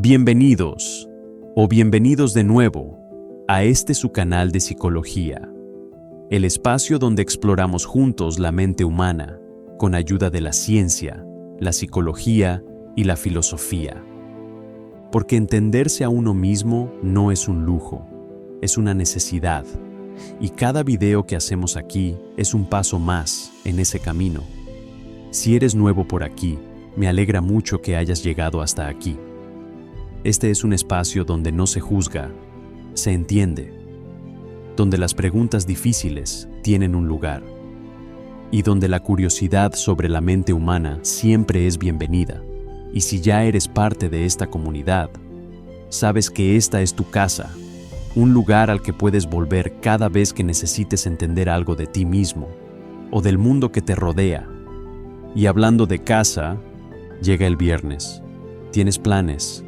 Bienvenidos o bienvenidos de nuevo a su canal de psicología, el espacio donde exploramos juntos la mente humana con ayuda de la ciencia, la psicología y la filosofía. Porque entenderse a uno mismo no es un lujo, es una necesidad, y cada video que hacemos aquí es un paso más en ese camino. Si eres nuevo por aquí, me alegra mucho que hayas llegado hasta aquí. Este es un espacio donde no se juzga, se entiende, donde las preguntas difíciles tienen un lugar, y donde la curiosidad sobre la mente humana siempre es bienvenida. Y si ya eres parte de esta comunidad, sabes que esta es tu casa, un lugar al que puedes volver cada vez que necesites entender algo de ti mismo o del mundo que te rodea. Y hablando de casa, llega el viernes, tienes planes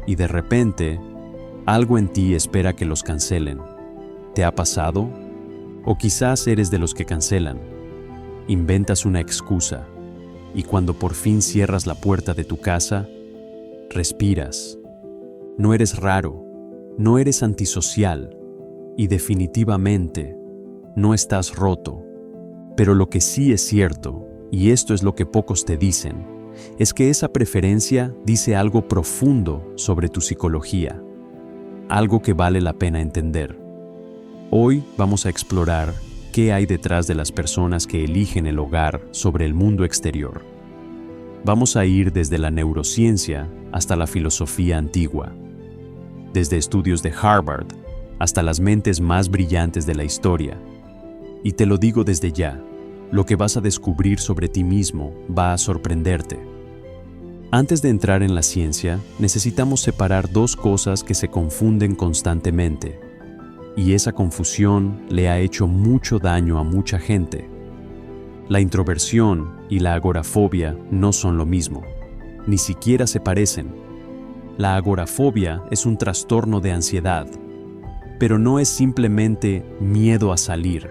y de repente algo en ti espera que los cancelen. ¿Te ha pasado? O quizás eres de los que cancelan. Inventas una excusa y cuando por fin cierras la puerta de tu casa, respiras. No eres raro, no eres antisocial y definitivamente no estás roto. Pero lo que sí es cierto, y esto es lo que pocos te dicen, es que esa preferencia dice algo profundo sobre tu psicología, algo que vale la pena entender. Hoy vamos a explorar qué hay detrás de las personas que eligen el hogar sobre el mundo exterior. Vamos a ir desde la neurociencia hasta la filosofía antigua, desde estudios de Harvard hasta las mentes más brillantes de la historia. Y te lo digo desde ya, lo que vas a descubrir sobre ti mismo va a sorprenderte. Antes de entrar en la ciencia, necesitamos separar dos cosas que se confunden constantemente. Y esa confusión le ha hecho mucho daño a mucha gente. La introversión y la agorafobia no son lo mismo, ni siquiera se parecen. La agorafobia es un trastorno de ansiedad, pero no es simplemente miedo a salir.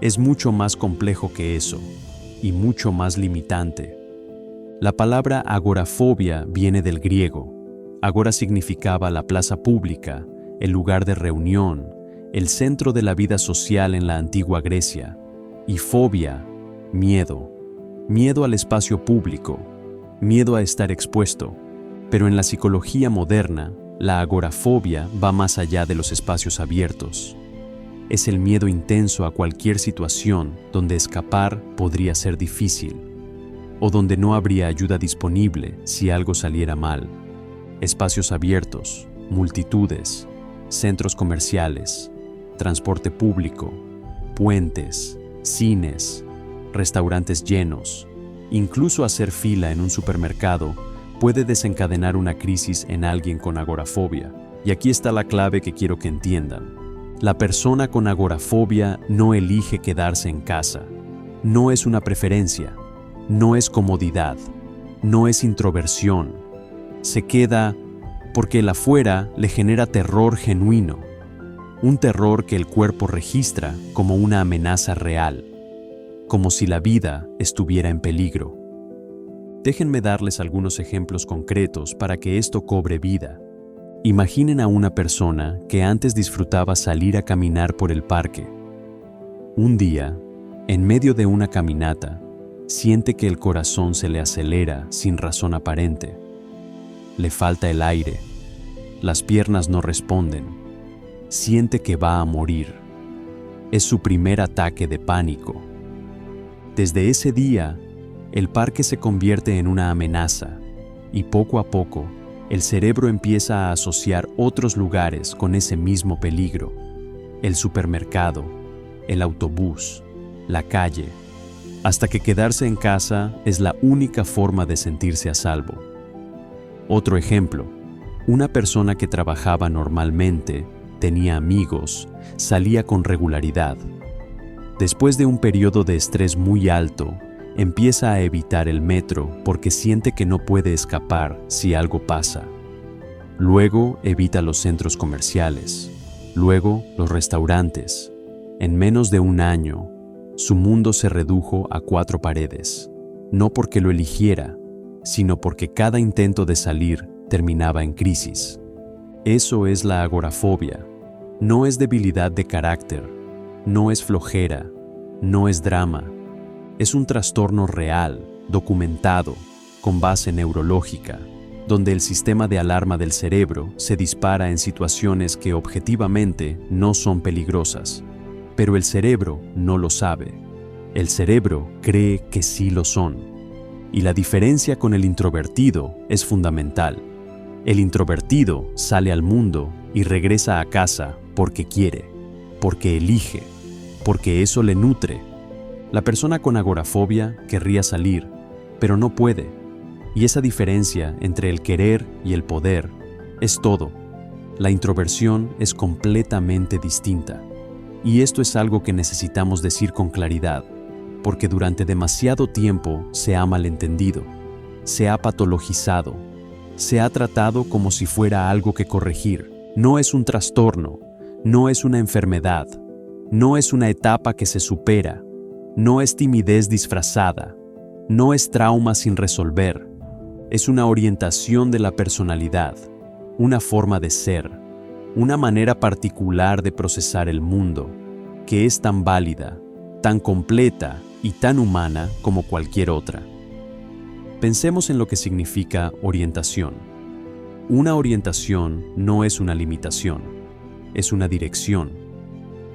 Es mucho más complejo que eso, y mucho más limitante. La palabra agorafobia viene del griego. Agora significaba la plaza pública, el lugar de reunión, el centro de la vida social en la antigua Grecia. Y fobia, miedo. Miedo al espacio público, miedo a estar expuesto. Pero en la psicología moderna, la agorafobia va más allá de los espacios abiertos. Es el miedo intenso a cualquier situación donde escapar podría ser difícil, o donde no habría ayuda disponible si algo saliera mal. Espacios abiertos, multitudes, centros comerciales, transporte público, puentes, cines, restaurantes llenos, incluso hacer fila en un supermercado puede desencadenar una crisis en alguien con agorafobia. Y aquí está la clave que quiero que entiendan. La persona con agorafobia no elige quedarse en casa. No es una preferencia, no es comodidad, no es introversión. Se queda porque el afuera le genera terror genuino, un terror que el cuerpo registra como una amenaza real, como si la vida estuviera en peligro. Déjenme darles algunos ejemplos concretos para que esto cobre vida. Imaginen a una persona que antes disfrutaba salir a caminar por el parque. Un día, en medio de una caminata, siente que el corazón se le acelera sin razón aparente. Le falta el aire, las piernas no responden, siente que va a morir. Es su primer ataque de pánico. Desde ese día, el parque se convierte en una amenaza y poco a poco, el cerebro empieza a asociar otros lugares con ese mismo peligro. El supermercado, el autobús, la calle, hasta que quedarse en casa es la única forma de sentirse a salvo. Otro ejemplo, una persona que trabajaba normalmente, tenía amigos, salía con regularidad. Después de un periodo de estrés muy alto, empieza a evitar el metro porque siente que no puede escapar si algo pasa. Luego evita los centros comerciales, luego los restaurantes. En menos de un año, su mundo se redujo a 4 paredes, no porque lo eligiera, sino porque cada intento de salir terminaba en crisis. Eso es la agorafobia. No es debilidad de carácter, no es flojera, no es drama. Es un trastorno real, documentado, con base neurológica, donde el sistema de alarma del cerebro se dispara en situaciones que objetivamente no son peligrosas. Pero el cerebro no lo sabe. El cerebro cree que sí lo son. Y la diferencia con el introvertido es fundamental. El introvertido sale al mundo y regresa a casa porque quiere, porque elige, porque eso le nutre. La persona con agorafobia querría salir, pero no puede. Y esa diferencia entre el querer y el poder es todo. La introversión es completamente distinta. Y esto es algo que necesitamos decir con claridad, porque durante demasiado tiempo se ha malentendido, se ha patologizado, se ha tratado como si fuera algo que corregir. No es un trastorno, no es una enfermedad, no es una etapa que se supera, no es timidez disfrazada, no es trauma sin resolver. Es una orientación de la personalidad, una forma de ser, una manera particular de procesar el mundo, que es tan válida, tan completa y tan humana como cualquier otra. Pensemos en lo que significa orientación. Una orientación no es una limitación, es una dirección.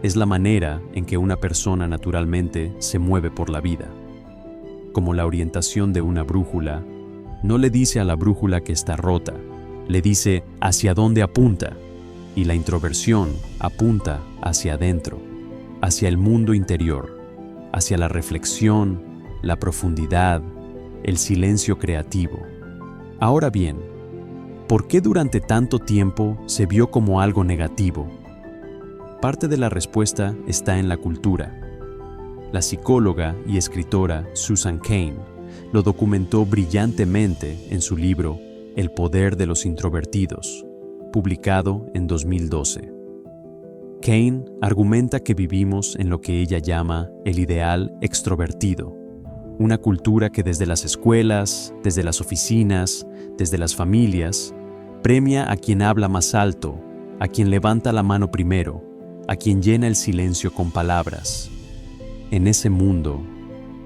Es la manera en que una persona naturalmente se mueve por la vida. Como la orientación de una brújula, no le dice a la brújula que está rota, le dice hacia dónde apunta, y la introversión apunta hacia adentro, hacia el mundo interior, hacia la reflexión, la profundidad, el silencio creativo. Ahora bien, ¿por qué durante tanto tiempo se vio como algo negativo? Parte de la respuesta está en la cultura. La psicóloga y escritora Susan Cain lo documentó brillantemente en su libro El poder de los introvertidos, publicado en 2012. Cain argumenta que vivimos en lo que ella llama el ideal extrovertido, una cultura que desde las escuelas, desde las oficinas, desde las familias, premia a quien habla más alto, a quien levanta la mano primero, a quien llena el silencio con palabras. En ese mundo,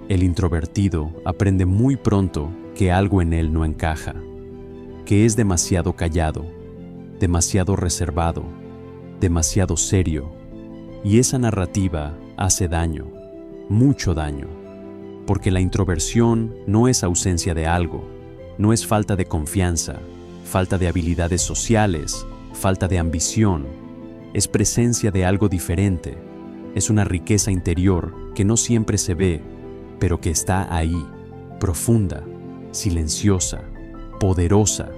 el introvertido aprende muy pronto que algo en él no encaja, que es demasiado callado, demasiado reservado, demasiado serio, y esa narrativa hace daño, mucho daño, porque la introversión no es ausencia de algo, no es falta de confianza, falta de habilidades sociales, falta de ambición, es presencia de algo diferente, es una riqueza interior que no siempre se ve, pero que está ahí, profunda, silenciosa, poderosa.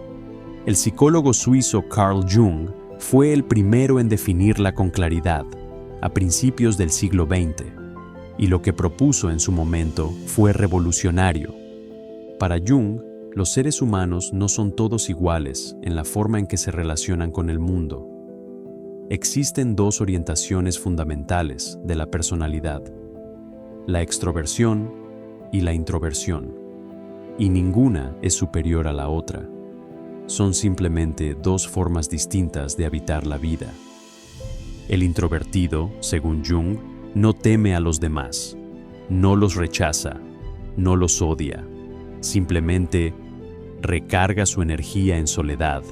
El psicólogo suizo Carl Jung fue el primero en definirla con claridad, a principios del siglo XX, y lo que propuso en su momento fue revolucionario. Para Jung, los seres humanos no son todos iguales en la forma en que se relacionan con el mundo. Existen dos orientaciones fundamentales de la personalidad, la extroversión y la introversión, y ninguna es superior a la otra. Son simplemente dos formas distintas de habitar la vida. El introvertido, según Jung, no teme a los demás, no los rechaza, no los odia, simplemente recarga su energía en soledad,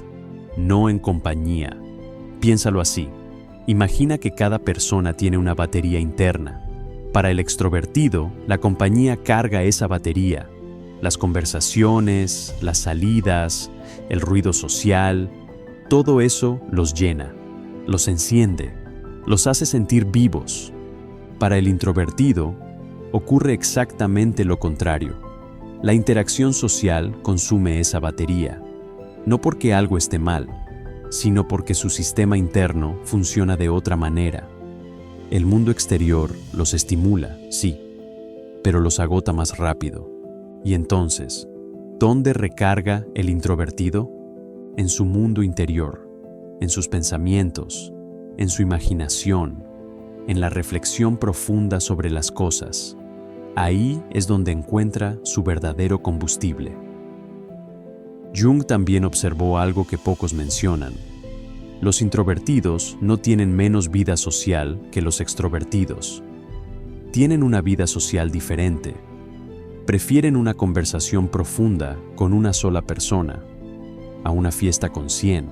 no en compañía. Piénsalo así, imagina que cada persona tiene una batería interna. Para el extrovertido, la compañía carga esa batería. Las conversaciones, las salidas, el ruido social, todo eso los llena, los enciende, los hace sentir vivos. Para el introvertido, ocurre exactamente lo contrario. La interacción social consume esa batería, no porque algo esté mal, sino porque su sistema interno funciona de otra manera. El mundo exterior los estimula, sí, pero los agota más rápido. Y entonces, ¿dónde recarga el introvertido? En su mundo interior, en sus pensamientos, en su imaginación, en la reflexión profunda sobre las cosas. Ahí es donde encuentra su verdadero combustible. Jung también observó algo que pocos mencionan. Los introvertidos no tienen menos vida social que los extrovertidos. Tienen una vida social diferente. Prefieren una conversación profunda con una sola persona a una fiesta con 100.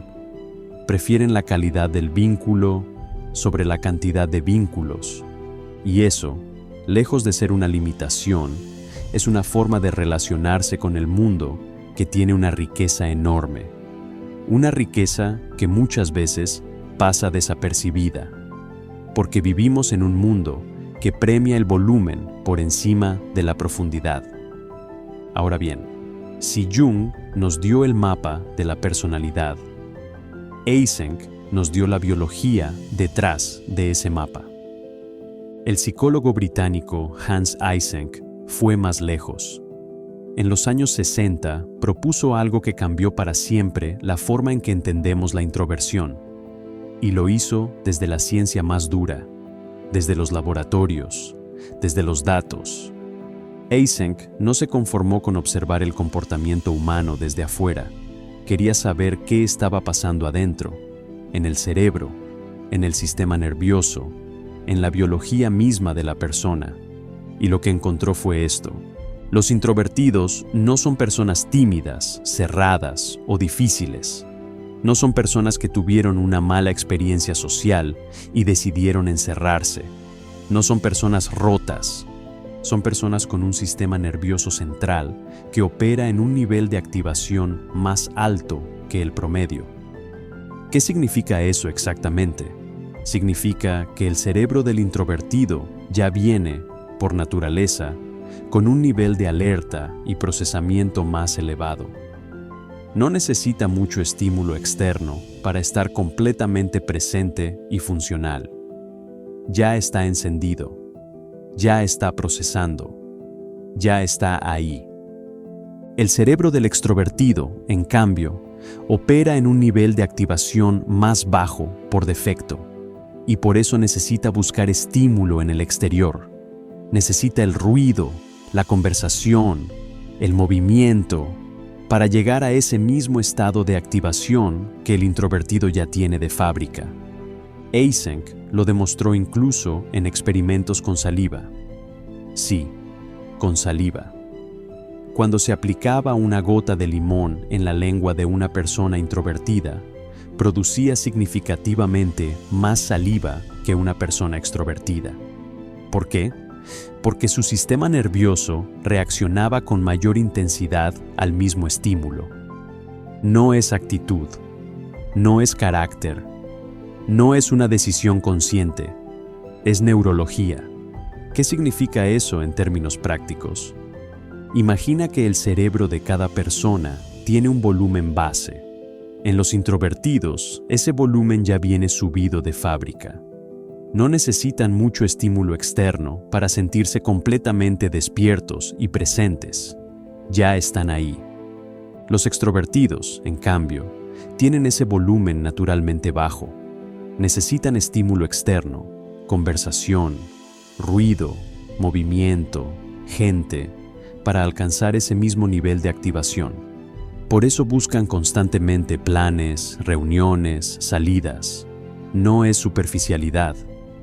Prefieren la calidad del vínculo sobre la cantidad de vínculos. Y eso, lejos de ser una limitación, es una forma de relacionarse con el mundo que tiene una riqueza enorme. Una riqueza que muchas veces pasa desapercibida, porque vivimos en un mundo que premia el volumen por encima de la profundidad. Ahora bien, si Jung nos dio el mapa de la personalidad, Eysenck nos dio la biología detrás de ese mapa. El psicólogo británico Hans Eysenck fue más lejos. En los años 60 propuso algo que cambió para siempre la forma en que entendemos la introversión, y lo hizo desde la ciencia más dura, desde los laboratorios, desde los datos. Eysenck no se conformó con observar el comportamiento humano desde afuera. Quería saber qué estaba pasando adentro, en el cerebro, en el sistema nervioso, en la biología misma de la persona. Y lo que encontró fue esto. Los introvertidos no son personas tímidas, cerradas o difíciles. No son personas que tuvieron una mala experiencia social y decidieron encerrarse. No son personas rotas. Son personas con un sistema nervioso central que opera en un nivel de activación más alto que el promedio. ¿Qué significa eso exactamente? Significa que el cerebro del introvertido ya viene, por naturaleza, con un nivel de alerta y procesamiento más elevado. No necesita mucho estímulo externo para estar completamente presente y funcional. Ya está encendido, ya está procesando, ya está ahí. El cerebro del extrovertido, en cambio, opera en un nivel de activación más bajo por defecto, y por eso necesita buscar estímulo en el exterior. Necesita el ruido, la conversación, el movimiento, para llegar a ese mismo estado de activación que el introvertido ya tiene de fábrica. Eysenck lo demostró incluso en experimentos con saliva. Sí, con saliva. Cuando se aplicaba una gota de limón en la lengua de una persona introvertida, producía significativamente más saliva que una persona extrovertida. ¿Por qué? Porque su sistema nervioso reaccionaba con mayor intensidad al mismo estímulo. No es actitud, no es carácter, no es una decisión consciente, es neurología. ¿Qué significa eso en términos prácticos? Imagina que el cerebro de cada persona tiene un volumen base. En los introvertidos, ese volumen ya viene subido de fábrica. No necesitan mucho estímulo externo para sentirse completamente despiertos y presentes. Ya están ahí. Los extrovertidos, en cambio, tienen ese volumen naturalmente bajo. Necesitan estímulo externo, conversación, ruido, movimiento, gente, para alcanzar ese mismo nivel de activación. Por eso buscan constantemente planes, reuniones, salidas. No es superficialidad.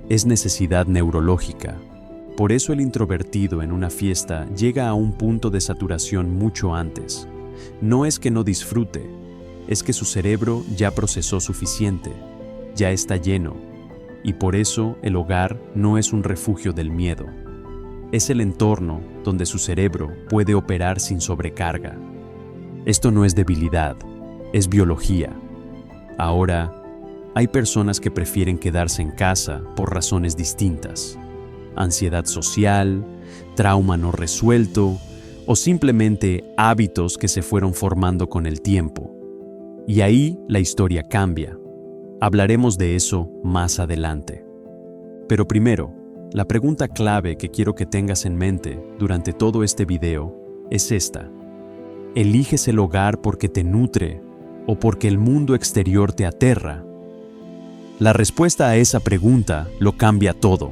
Es necesidad neurológica. Por eso el introvertido en una fiesta llega a un punto de saturación mucho antes. No es que no disfrute, es que su cerebro ya procesó suficiente, ya está lleno, y por eso el hogar no es un refugio del miedo. Es el entorno donde su cerebro puede operar sin sobrecarga. Esto no es debilidad, es biología. Ahora, hay personas que prefieren quedarse en casa por razones distintas. Ansiedad social, trauma no resuelto o simplemente hábitos que se fueron formando con el tiempo. Y ahí la historia cambia. Hablaremos de eso más adelante. Pero primero, la pregunta clave que quiero que tengas en mente durante todo este video es esta. ¿Eliges el hogar porque te nutre o porque el mundo exterior te aterra? La respuesta a esa pregunta lo cambia todo.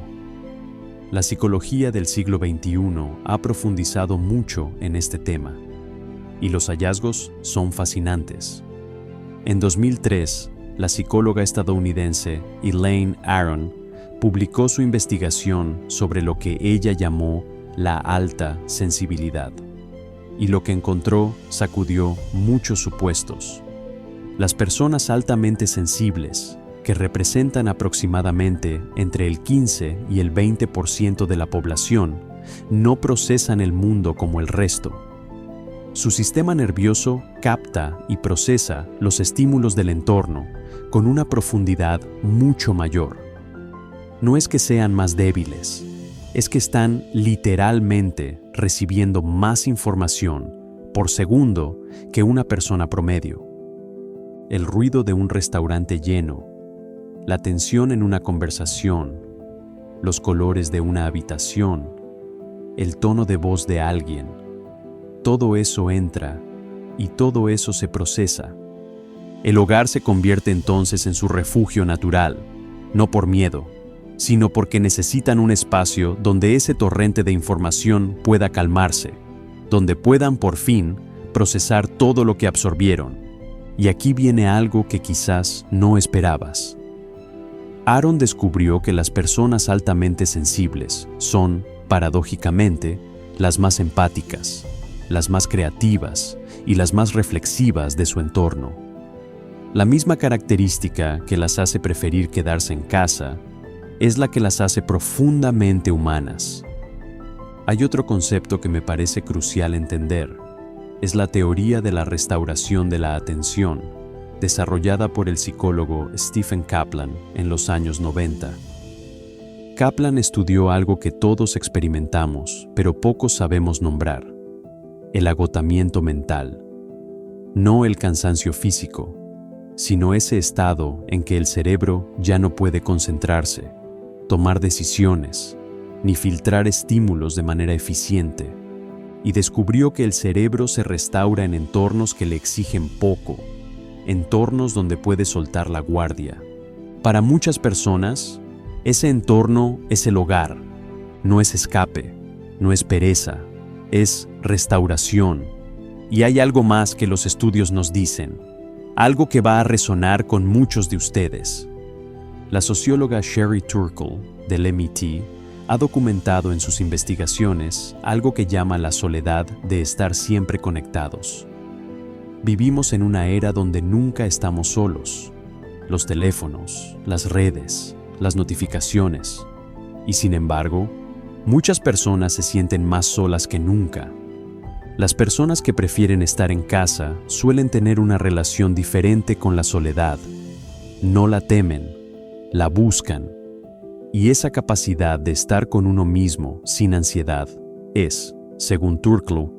La psicología del siglo XXI ha profundizado mucho en este tema. y los hallazgos son fascinantes. En 2003, la psicóloga estadounidense Elaine Aron publicó su investigación sobre lo que ella llamó la alta sensibilidad, y lo que encontró sacudió muchos supuestos. Las personas altamente sensibles, que representan aproximadamente entre el 15 y el 20% de la población, no procesan el mundo como el resto. Su sistema nervioso capta y procesa los estímulos del entorno con una profundidad mucho mayor. No es que sean más débiles, es que están literalmente recibiendo más información por segundo que una persona promedio. El ruido de un restaurante lleno, la tensión en una conversación, los colores de una habitación, el tono de voz de alguien, todo eso entra y todo eso se procesa. El hogar se convierte entonces en su refugio natural, no por miedo, sino porque necesitan un espacio donde ese torrente de información pueda calmarse, donde puedan por fin procesar todo lo que absorbieron. Y aquí viene algo que quizás no esperabas. Aron descubrió que las personas altamente sensibles son, paradójicamente, las más empáticas, las más creativas y las más reflexivas de su entorno. La misma característica que las hace preferir quedarse en casa es la que las hace profundamente humanas. Hay otro concepto que me parece crucial entender. Es la teoría de la restauración de la atención, desarrollada por el psicólogo Stephen Kaplan en los años 90. Kaplan estudió algo que todos experimentamos, pero pocos sabemos nombrar: el agotamiento mental. No el cansancio físico, sino ese estado en que el cerebro ya no puede concentrarse, tomar decisiones, ni filtrar estímulos de manera eficiente. Y descubrió que el cerebro se restaura en entornos que le exigen poco, entornos donde puede soltar la guardia. Para muchas personas, ese entorno es el hogar, no es escape, no es pereza, es restauración. Y hay algo más que los estudios nos dicen, algo que va a resonar con muchos de ustedes. La socióloga Sherry Turkle, del MIT, ha documentado en sus investigaciones algo que llama la soledad de estar siempre conectados. Vivimos en una era donde nunca estamos solos. Los teléfonos, las redes, las notificaciones. Y sin embargo, muchas personas se sienten más solas que nunca. Las personas que prefieren estar en casa suelen tener una relación diferente con la soledad. No la temen, la buscan. Y esa capacidad de estar con uno mismo sin ansiedad es, según Turkle,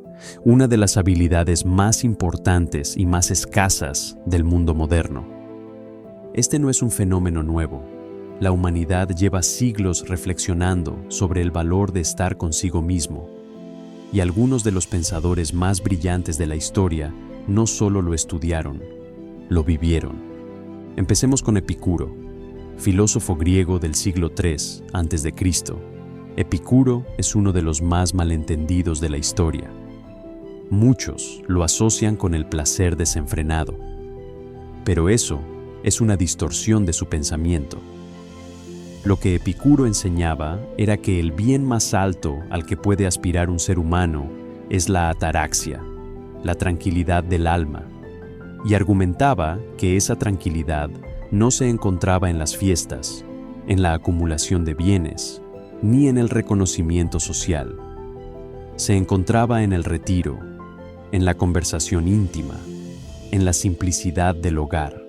una de las habilidades más importantes y más escasas del mundo moderno. Este no es un fenómeno nuevo. La humanidad lleva siglos reflexionando sobre el valor de estar consigo mismo. Y algunos de los pensadores más brillantes de la historia no solo lo estudiaron, lo vivieron. Empecemos con Epicuro, filósofo griego del siglo III a.C. Epicuro es uno de los más malentendidos de la historia. Muchos lo asocian con el placer desenfrenado, pero eso es una distorsión de su pensamiento. Lo que Epicuro enseñaba era que el bien más alto al que puede aspirar un ser humano es la ataraxia, la tranquilidad del alma, y argumentaba que esa tranquilidad no se encontraba en las fiestas, en la acumulación de bienes, ni en el reconocimiento social. Se encontraba en el retiro, en la conversación íntima, en la simplicidad del hogar.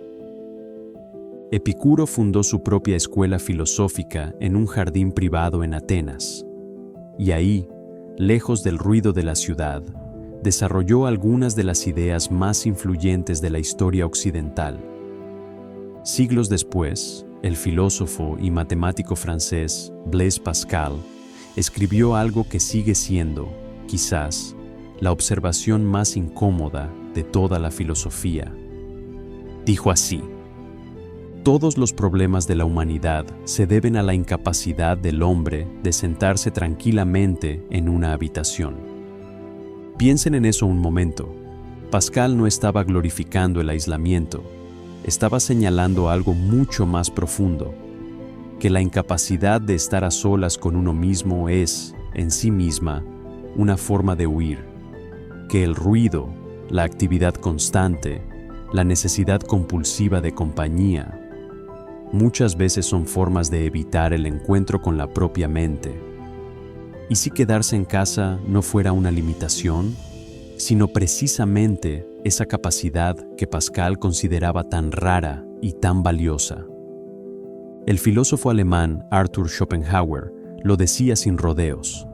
Epicuro fundó su propia escuela filosófica en un jardín privado en Atenas, y ahí, lejos del ruido de la ciudad, desarrolló algunas de las ideas más influyentes de la historia occidental. Siglos después, el filósofo y matemático francés Blaise Pascal escribió algo que sigue siendo, quizás, la observación más incómoda de toda la filosofía. Dijo así: todos los problemas de la humanidad se deben a la incapacidad del hombre de sentarse tranquilamente en una habitación. Piensen en eso un momento. Pascal no estaba glorificando el aislamiento, estaba señalando algo mucho más profundo, que la incapacidad de estar a solas con uno mismo es, en sí misma, una forma de huir, que el ruido, la actividad constante, la necesidad compulsiva de compañía, muchas veces son formas de evitar el encuentro con la propia mente. ¿Y si quedarse en casa no fuera una limitación, sino precisamente esa capacidad que Pascal consideraba tan rara y tan valiosa? El filósofo alemán Arthur Schopenhauer lo decía sin rodeos.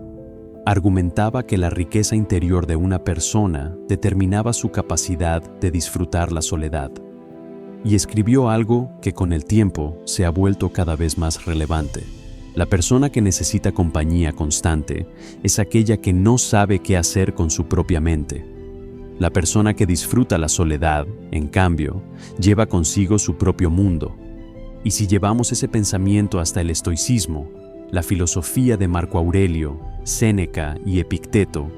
Argumentaba que la riqueza interior de una persona determinaba su capacidad de disfrutar la soledad. Y escribió algo que con el tiempo se ha vuelto cada vez más relevante. La persona que necesita compañía constante es aquella que no sabe qué hacer con su propia mente. La persona que disfruta la soledad, en cambio, lleva consigo su propio mundo. Y si llevamos ese pensamiento hasta el estoicismo, la filosofía de Marco Aurelio, Séneca y Epicteto,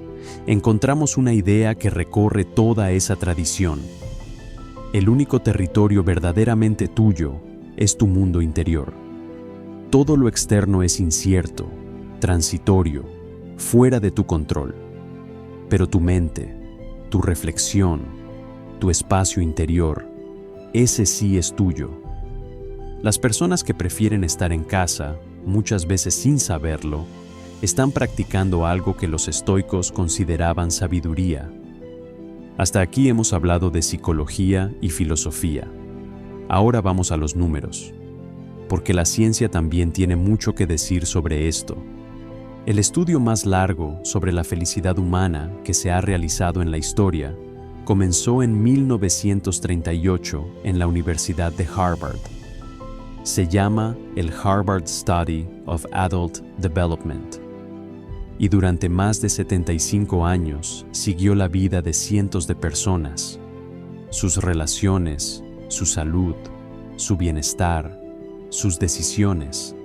encontramos una idea que recorre toda esa tradición. El único territorio verdaderamente tuyo es tu mundo interior. Todo lo externo es incierto, transitorio, fuera de tu control. Pero tu mente, tu reflexión, tu espacio interior, ese sí es tuyo. Las personas que prefieren estar en casa, muchas veces sin saberlo, están practicando algo que los estoicos consideraban sabiduría. Hasta aquí hemos hablado de psicología y filosofía. Ahora vamos a los números, porque la ciencia también tiene mucho que decir sobre esto. El estudio más largo sobre la felicidad humana que se ha realizado en la historia comenzó en 1938 en la Universidad de Harvard. Se llama el Harvard Study of Adult Development. Y durante más de 75 años siguió la vida de cientos de personas, sus relaciones, su salud, su bienestar, sus decisiones.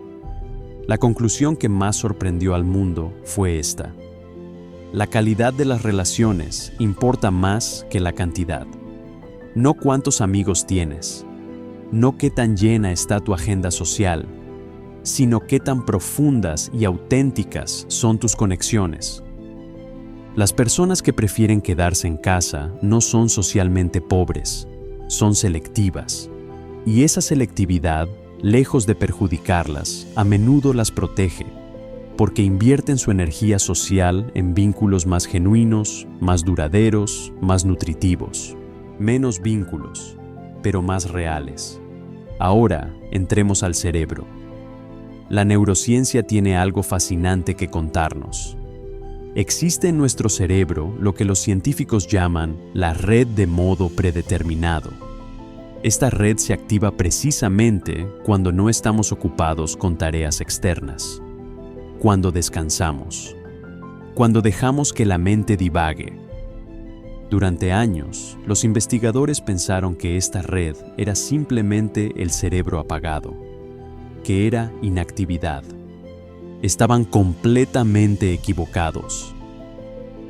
La conclusión que más sorprendió al mundo fue esta: la calidad de las relaciones importa más que la cantidad. No cuántos amigos tienes, no qué tan llena está tu agenda social, sino qué tan profundas y auténticas son tus conexiones. Las personas que prefieren quedarse en casa no son socialmente pobres, son selectivas. Y esa selectividad, lejos de perjudicarlas, a menudo las protege, porque invierten su energía social en vínculos más genuinos, más duraderos, más nutritivos. Menos vínculos, pero más reales. Ahora, entremos al cerebro. La neurociencia tiene algo fascinante que contarnos. Existe en nuestro cerebro lo que los científicos llaman la red de modo predeterminado. Esta red se activa precisamente cuando no estamos ocupados con tareas externas, cuando descansamos, cuando dejamos que la mente divague. Durante años, los investigadores pensaron que esta red era simplemente el cerebro apagado, que era inactividad. Estaban completamente equivocados.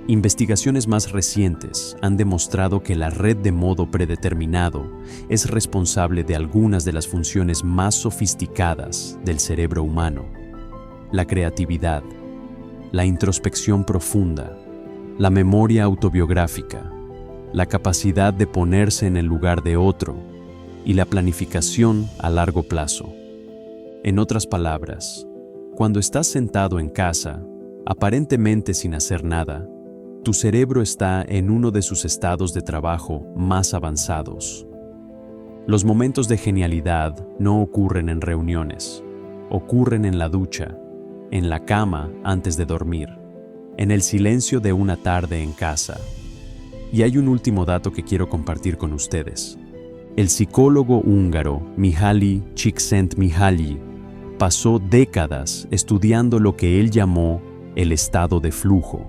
Investigaciones más recientes han demostrado que la red de modo predeterminado es responsable de algunas de las funciones más sofisticadas del cerebro humano: la creatividad, la introspección profunda, la memoria autobiográfica, la capacidad de ponerse en el lugar de otro y la planificación a largo plazo. En otras palabras, cuando estás sentado en casa, aparentemente sin hacer nada, tu cerebro está en uno de sus estados de trabajo más avanzados. Los momentos de genialidad no ocurren en reuniones, ocurren en la ducha, en la cama antes de dormir, en el silencio de una tarde en casa. Y hay un último dato que quiero compartir con ustedes. El psicólogo húngaro Mihaly Csikszentmihalyi pasó décadas estudiando lo que él llamó el estado de flujo.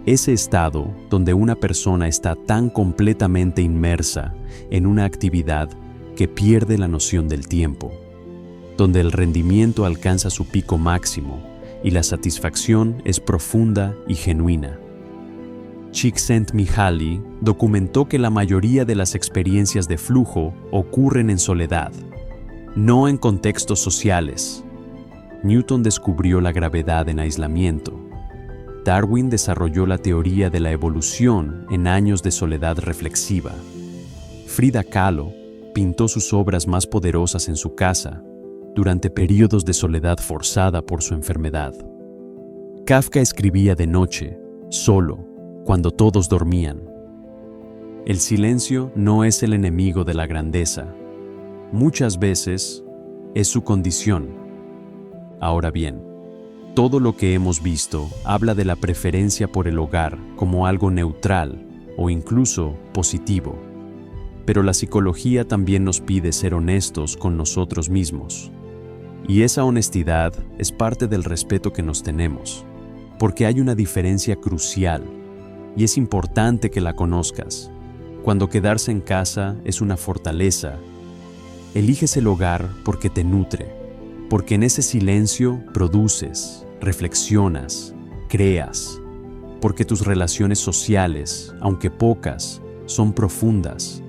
Ese estado donde una persona está tan completamente inmersa en una actividad que pierde la noción del tiempo, donde el rendimiento alcanza su pico máximo y la satisfacción es profunda y genuina. Csikszentmihalyi documentó que la mayoría de las experiencias de flujo ocurren en soledad, no en contextos sociales. Newton descubrió la gravedad en aislamiento. Darwin desarrolló la teoría de la evolución en años de soledad reflexiva. Frida Kahlo pintó sus obras más poderosas en su casa durante períodos de soledad forzada por su enfermedad. Kafka escribía de noche, solo, cuando todos dormían. El silencio no es el enemigo de la grandeza. Muchas veces es su condición. Ahora bien, todo lo que hemos visto habla de la preferencia por el hogar como algo neutral o incluso positivo. Pero la psicología también nos pide ser honestos con nosotros mismos. Y esa honestidad es parte del respeto que nos tenemos, porque hay una diferencia crucial, y es importante que la conozcas. Cuando quedarse en casa es una fortaleza, eliges el hogar porque te nutre, porque en ese silencio produces, reflexionas, creas, porque tus relaciones sociales, aunque pocas, son profundas,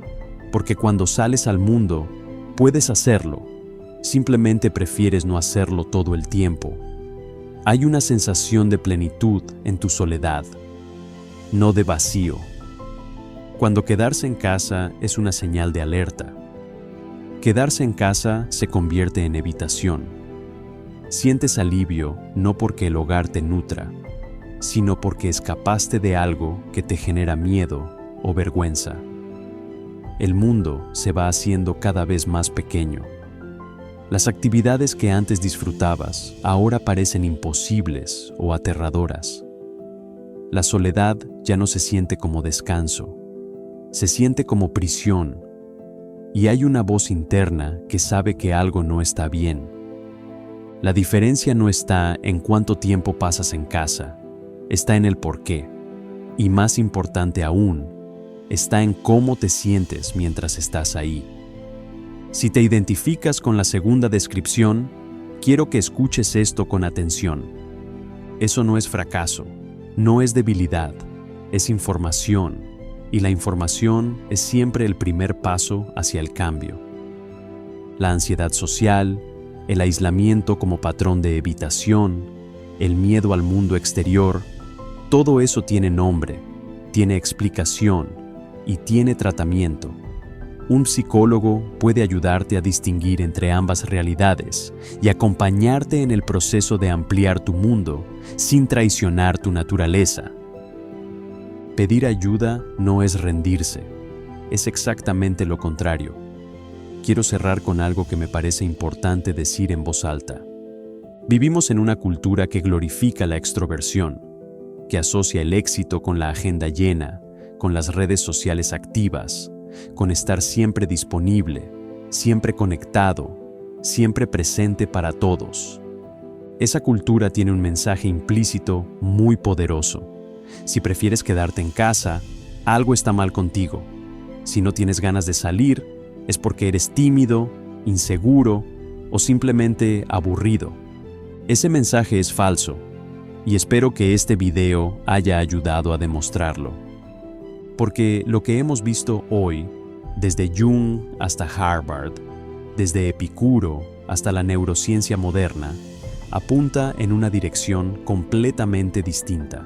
porque cuando sales al mundo, puedes hacerlo, simplemente prefieres no hacerlo todo el tiempo. Hay una sensación de plenitud en tu soledad, no de vacío. Cuando quedarse en casa es una señal de alerta. Quedarse en casa se convierte en evitación. Sientes alivio no porque el hogar te nutra, sino porque escapaste de algo que te genera miedo o vergüenza. El mundo se va haciendo cada vez más pequeño. Las actividades que antes disfrutabas ahora parecen imposibles o aterradoras. La soledad ya no se siente como descanso, se siente como prisión, y hay una voz interna que sabe que algo no está bien. La diferencia no está en cuánto tiempo pasas en casa, está en el por qué, y más importante aún, está en cómo te sientes mientras estás ahí. Si te identificas con la segunda descripción, quiero que escuches esto con atención. Eso no es fracaso. No es debilidad, es información, y la información es siempre el primer paso hacia el cambio. La ansiedad social, el aislamiento como patrón de evitación, el miedo al mundo exterior, todo eso tiene nombre, tiene explicación y tiene tratamiento. Un psicólogo puede ayudarte a distinguir entre ambas realidades y acompañarte en el proceso de ampliar tu mundo sin traicionar tu naturaleza. Pedir ayuda no es rendirse, es exactamente lo contrario. Quiero cerrar con algo que me parece importante decir en voz alta. Vivimos en una cultura que glorifica la extroversión, que asocia el éxito con la agenda llena, con las redes sociales activas, con estar siempre disponible, siempre conectado, siempre presente para todos. Esa cultura tiene un mensaje implícito muy poderoso. Si prefieres quedarte en casa, algo está mal contigo. Si no tienes ganas de salir, es porque eres tímido, inseguro o simplemente aburrido. Ese mensaje es falso, y espero que este video haya ayudado a demostrarlo. Porque lo que hemos visto hoy, desde Jung hasta Harvard, desde Epicuro hasta la neurociencia moderna, apunta en una dirección completamente distinta.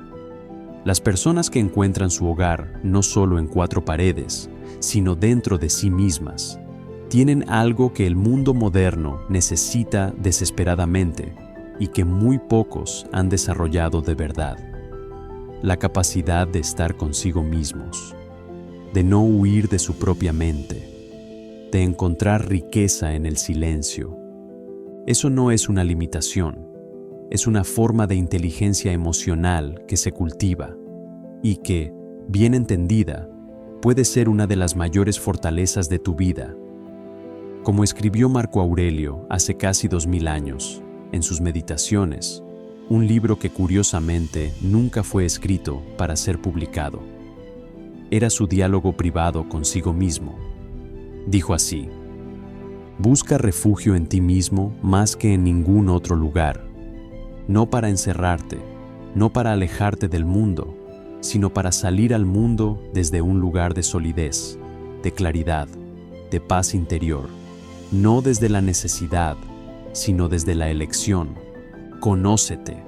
Las personas que encuentran su hogar no solo en cuatro paredes, sino dentro de sí mismas, tienen algo que el mundo moderno necesita desesperadamente y que muy pocos han desarrollado de verdad: la capacidad de estar consigo mismos, de no huir de su propia mente, de encontrar riqueza en el silencio. Eso no es una limitación, es una forma de inteligencia emocional que se cultiva y que, bien entendida, puede ser una de las mayores fortalezas de tu vida. Como escribió Marco Aurelio hace casi 2000 años, en sus Meditaciones, un libro que curiosamente nunca fue escrito para ser publicado. Era su diálogo privado consigo mismo. Dijo así: busca refugio en ti mismo más que en ningún otro lugar, no para encerrarte, no para alejarte del mundo, sino para salir al mundo desde un lugar de solidez, de claridad, de paz interior, no desde la necesidad, sino desde la elección. Conócete,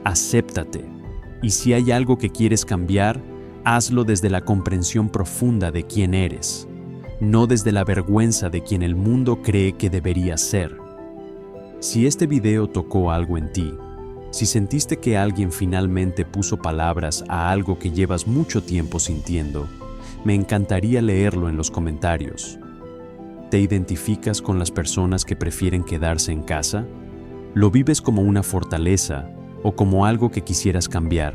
acéptate, y si hay algo que quieres cambiar, hazlo desde la comprensión profunda de quién eres, no desde la vergüenza de quien el mundo cree que deberías ser. Si este video tocó algo en ti, si sentiste que alguien finalmente puso palabras a algo que llevas mucho tiempo sintiendo, me encantaría leerlo en los comentarios. ¿Te identificas con las personas que prefieren quedarse en casa? ¿Lo vives como una fortaleza o como algo que quisieras cambiar?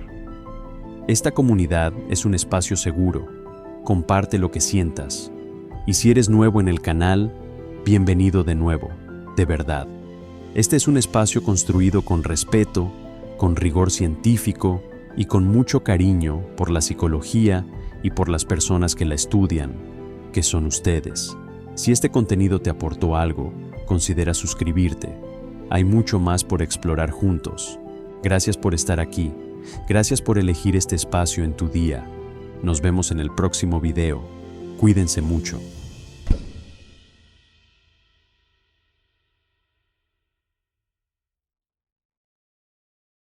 Esta comunidad es un espacio seguro. Comparte lo que sientas. Y si eres nuevo en el canal, bienvenido de nuevo, de verdad. Este es un espacio construido con respeto, con rigor científico y con mucho cariño por la psicología y por las personas que la estudian, que son ustedes. Si este contenido te aportó algo, considera suscribirte. Hay mucho más por explorar juntos. Gracias por estar aquí. Gracias por elegir este espacio en tu día. Nos vemos en el próximo video. Cuídense mucho.